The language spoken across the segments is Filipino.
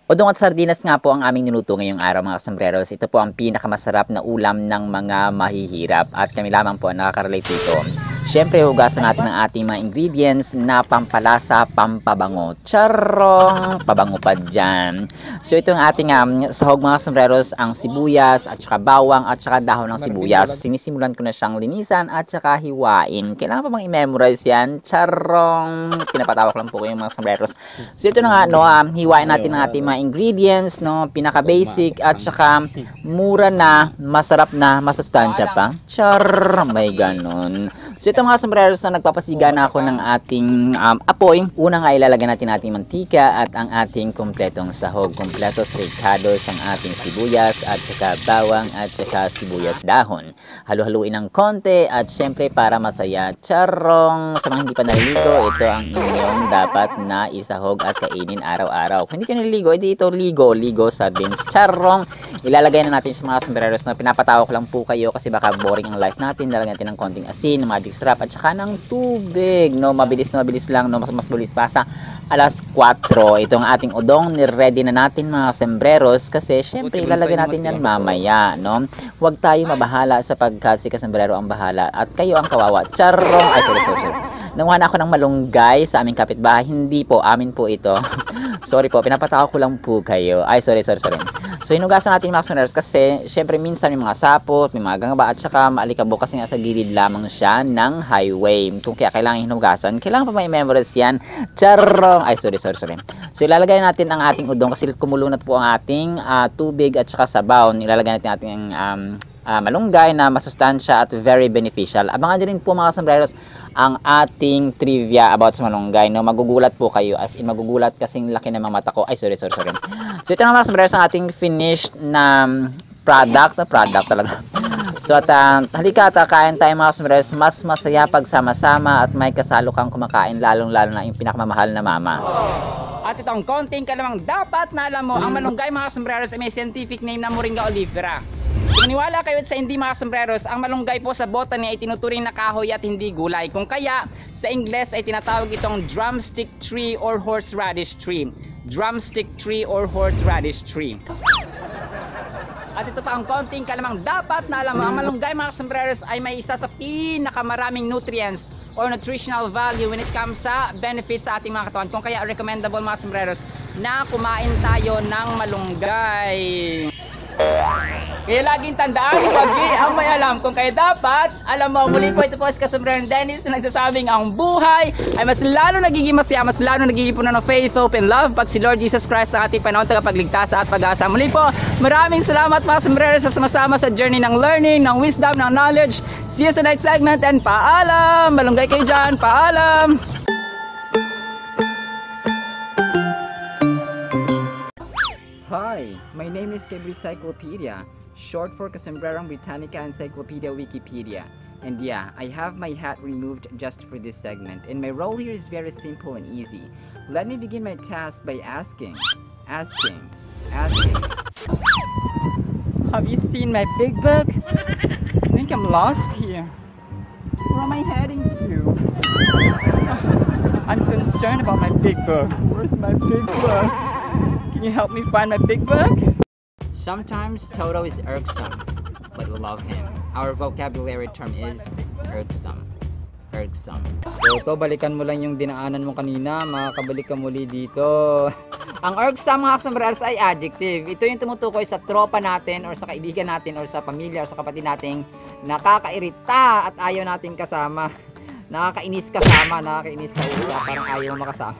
Udong at sardinas nga po ang aming niluto ngayong araw mga sombreros. Ito po ang pinakamasarap na ulam ng mga mahihirap at kami lamang po ang nakaka-relate dito. Siyempre, hugasan natin ang ating mga ingredients na pampalasa, pampabango. Charong! Pabango pa dyan. So, ito ang ating sahog mga sombreros, ang sibuyas, at saka bawang, at saka dahon ng sibuyas. Sinisimulan ko na siyang linisan at saka hiwain. Kailangan pa bang i-memorize yan? Charong! Pinapatawak lang po ko yung mga sombreros. So, ito na nga, no, hiwain natin ang ating mga ingredients, no, pinaka-basic, at saka mura na, masarap na, masustansya pa. Char! May ganon. So ito mga sombreros na nagpapasiga na ako ng ating apoy. Una nga ilalagay natin ating mantika at ang ating kompletong sahog. Kompletos ricados ang ating sibuyas at saka bawang at saka sibuyas dahon. Halu-haluin ng konti at syempre para masaya. Charong! Sa mga hindi pa naliligo, ito ang inyong dapat na isahog at kainin araw-araw. Kung hindi ka naliligo, edi ito ligo sardines. Charong! Ilalagay na natin sa mga sombreros na pinapatawa ko lang po kayo kasi baka boring ang life natin. Lalagyan natin ng konting asin, magic sarap at saka ng tubig, no, mabilis lang, no, mas mabilis pa sa alas 4. Ito ang ating udong, ni-ready na natin mga sombreros kasi syempre ilalagay natin yan mamaya, no. Huwag tayo mabahala sapagkat si kasombrero ang bahala at kayo ang kawawa. Charong! Ay, sorry. Nanguha na ako ng malunggay sa aming kapitbahay. Hindi po, amin po ito. Sorry po, pinapatawa ko lang po kayo. Ay, sorry. So, hinugasan natin mga sombreros kasi syempre minsan may mga sapot, may mga gangaba at saka maalikabok kasi nga sa gilid lamang siya ng highway. Kung kaya kailangan hinugasan, kailangan pa may memorize yan. Charong! Ay, sorry. So, ilalagay natin ang ating udong kasi kumulo na po ang ating tubig at saka sabaw. Ilalagay natin ating malunggay na masustansya at very beneficial. Abangan nyo rin po mga sombreros ang ating trivia about sa malunggay. No? Magugulat po kayo as in magugulat kasing laki ng mga mata ko. Ay, sorry. So, ito na mga sombreros ang ating finished na product talaga. So at halika at kain tayo mga sombreros. Mas masaya pag sama-sama at may kasalo kang kumakain lalong na yung pinakamamahal na mama. At ito ang konting kalamang dapat na alam mo, ang malunggay mga sombreros ay may scientific name na Moringa olifera. Kung maniwala kayo sa hindi mga sombreros, ang malunggay po sa botany ay tinuturing na kahoy at hindi gulay. Kung kaya sa Ingles ay tinatawag itong drumstick tree or horseradish tree. Drumstick tree or horseradish tree. At ito pa ang konting kalamang dapat na alam mo, ang malunggay mga sombreros ay may isa sa pinakamaraming nutrients or nutritional value when it comes sa benefits sa ating mga katawan. Kung kaya recommendable mga sombreros na kumain tayo ng malunggay. Kaya laging tandaan, lagi ang may alam. Kung kaya dapat, alam mo, muli po ito po si Kasombrero Dennis na nagsasabing ang buhay ay mas lalo nagiging masaya, mas lalo nagiging puno ng faith, hope, and love pag si Lord Jesus Christ ang ating panahon tagapagligtas at pag-asa. Muli po, maraming salamat mga sombreros sa sumasama sa journey ng learning, ng wisdom, ng knowledge. See you sa next segment and paalam! Malunggay kayo dyan, paalam! Hi, my name is Kebricyclopedia, short for Kasombrerong Britannica Encyclopedia Wikipedia. And yeah, I have my hat removed just for this segment, and my role here is very simple and easy. Let me begin my task by asking. Have you seen my big book? I think I'm lost here. Where am I heading to? I'm concerned about my big book. Where's my big book? Can you help me find my big book? Sometimes Toto is irksome, but we love him. Our vocabulary term is irksome. Toto, balikan mo lang yung dinaanan mo kanina. Makakabalik ka muli dito. Ang irksome mga sombreros ay adjective. Ito yung tumutukoy sa tropa natin or sa kaibigan natin or sa pamilya or sa kapatid nating nakakairita at ayaw nating kasama. Nakakainis kasama, nakakainis ka usa, parang ayaw makasama.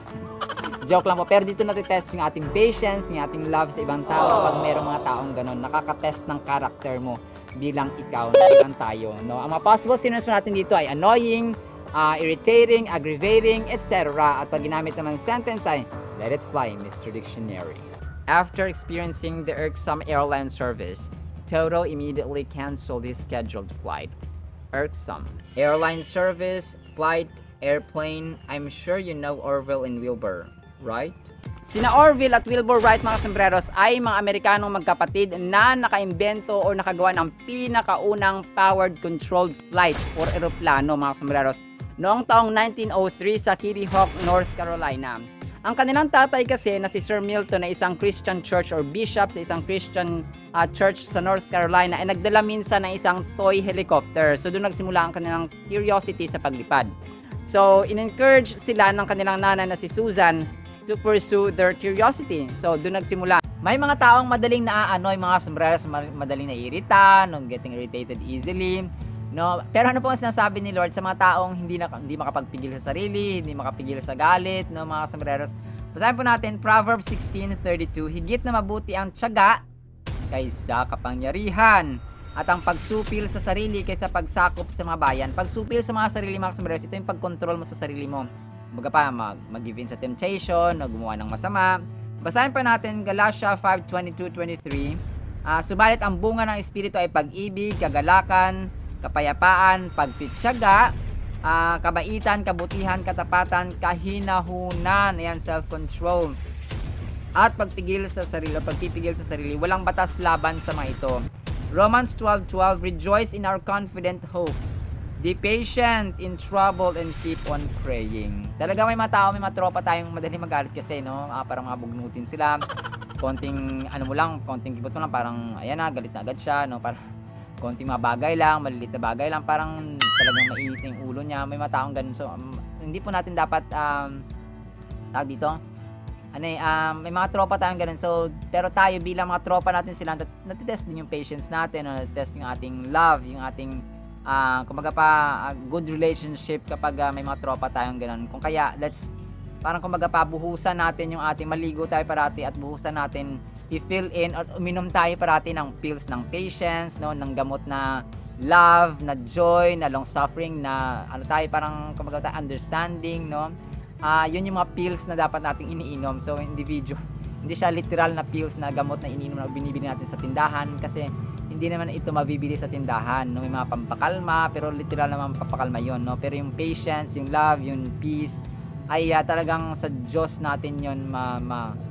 Joke lang po, pero dito natitest yung ating patience, yung ating love sa ibang tao. Pag merong mga taong ganun, nakakatest ng character mo bilang ikaw, bilang tayo, no? Ang mga possible synonyms natin dito ay annoying, irritating, aggravating, etc. At pag ginamit naman sentence ay let it fly, Mr. Dictionary. After experiencing the irksome airline service, Toto immediately canceled his scheduled flight. Irksome. Airline service, flight, airplane. I'm sure you know Orville and Wilbur, right? Sina Orville at Wilbur Wright mga sombreros ay mga Amerikanong magkapatid na nakaimbento o nakagawa ng pinakaunang powered controlled flight or eroplano mga sombreros noong taong 1903 sa Kitty Hawk, North Carolina. Ang kanilang tatay kasi na si Sir Milton na isang Christian church or bishop sa isang Christian church sa North Carolina ay nagdala minsan ng isang toy helicopter. So doon nagsimula ang kanilang curiosity sa paglipad. So in-encourage sila ng kanilang nanay na si Susan to pursue their curiosity. So doon nagsimula. May mga taong madaling naaano, yung mga sombreros madaling naiirita, no, getting irritated easily. No, pero ano po ang sinasabi ni Lord sa mga taong hindi makapagpigil sa sarili, hindi makapigil sa galit, no, mga sombreros. Basahin po natin Proverbs 16:32, higit na mabuti ang tiyaga kaysa kapangyarihan at ang pagsupil sa sarili kaysa pagsakop sa mga bayan. Pagsupil sa mga sarili, mga sombreros, ito yung pagkontrol mo sa sarili mo. Baga pa mag-give in sa temptation, o gumawa ng masama. Basahin pa natin Galatia 5:22-23. Subalit ang bunga ng Espiritu ay pag-ibig, kagalakan, kapayapaan, pagtitiyaga, kabaitan, kabutihan, katapatan, kahinahunan, ayan, self-control, at pagpipigil sa sarili. Walang batas laban sa mga ito. Romans 12:12, rejoice in our confident hope. Be patient in trouble and keep on praying. Talaga may mga tao, may mga tropa tayong madaling magalit kasi, no? Parang mga bugnutin sila. Konting konting kibot mo lang, parang ayan na, galit na agad siya, no? Parang konting mga bagay lang, maliliit na bagay lang, parang talagang mainit na yung ulo niya. May mga taong ganun. So, hindi po natin dapat, tawag dito, may mga tropa tayong ganun. So, pero tayo bilang mga tropa natin sila, natitest din yung patience natin, no? Natitest yung ating love, yung ating kumbaga pa good relationship kapag may mga tropa tayong ganun. Kung kaya parang kumbaga pa buhusan natin yung ating, maligo tayo parati at buhusan natin, i-fill in at uminom tayo parati ng pills ng patience, no, ng gamot na love, na joy, na long suffering, na tayo parang kumbaga tayo understanding, no. Yun yung mga pills na dapat nating iniinom. So individual, hindi siya literal na pills na gamot na iniinom na binibili natin sa tindahan, kasi hindi naman ito mabibili sa tindahan, no? May mga pampakalma, pero literal naman pampakalma yon, no? Pero yung patience, yung love, yung peace ay talagang sa Diyos natin yon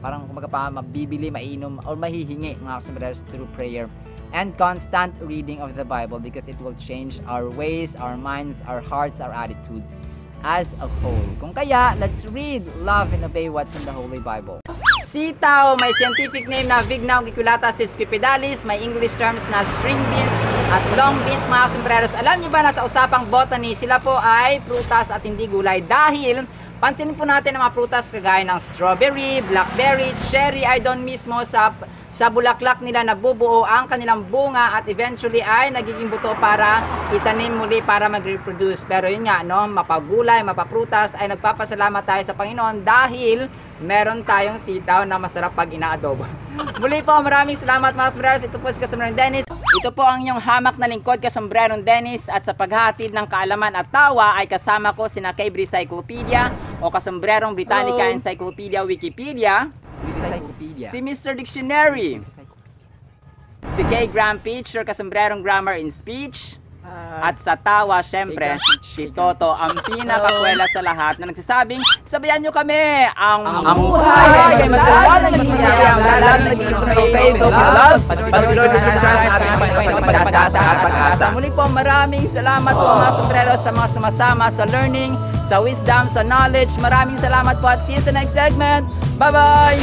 parang kumbaga pa mabibili, mainom or mahihingi, mga kasamaras, through prayer and constant reading of the Bible, because it will change our ways, our minds, our hearts, our attitudes as a whole. Kung kaya, let's read, love, and obey what's in the Holy Bible. Sitaw, may scientific name na Vigna unguiculata sesquipedalis, may English terms na string beans at long beans, mga sombreros. Alam niyo ba na sa usapang botany, sila po ay prutas at hindi gulay, dahil pansinin po natin ang mga prutas kagaya ng strawberry, blackberry, cherry ay doon mismo sa bulaklak nila nabubuo ang kanilang bunga at eventually ay nagiging buto para itanim muli para mag-reproduce. Pero yun nga, no, mapagulay, mapaprutas ay nagpapasalamat tayo sa Panginoon dahil meron tayong sitaw na masarap pag ina-adobo. Muli po, maraming salamat mga sombreros. Ito po si Kasombrerong Dennis. Ito po ang inyong hamak na lingkod, Kasombrerong Dennis. At sa paghatid ng kaalaman at tawa ay kasama ko sina Cambridge Cyclopedia o Kasombrerong Britannica Encyclopedia Wikipedia, si Mr. Dictionary, si Kay Graham Pitcher, Kasombrerong Grammar in Speech, at sa tawa, syempre, si Toto, ang pinakakwela sa lahat na nagsasabing, sabayan nyo kami, ang buhay ay masarap na nagsisimang lahat na nagsisimang love, patuloy na natin at pag-asa. Muli po, maraming salamat po mga sombrero sa mga sumasama sa learning, sa wisdom, sa knowledge. Maraming salamat po at see you sa next segment. Bye-bye!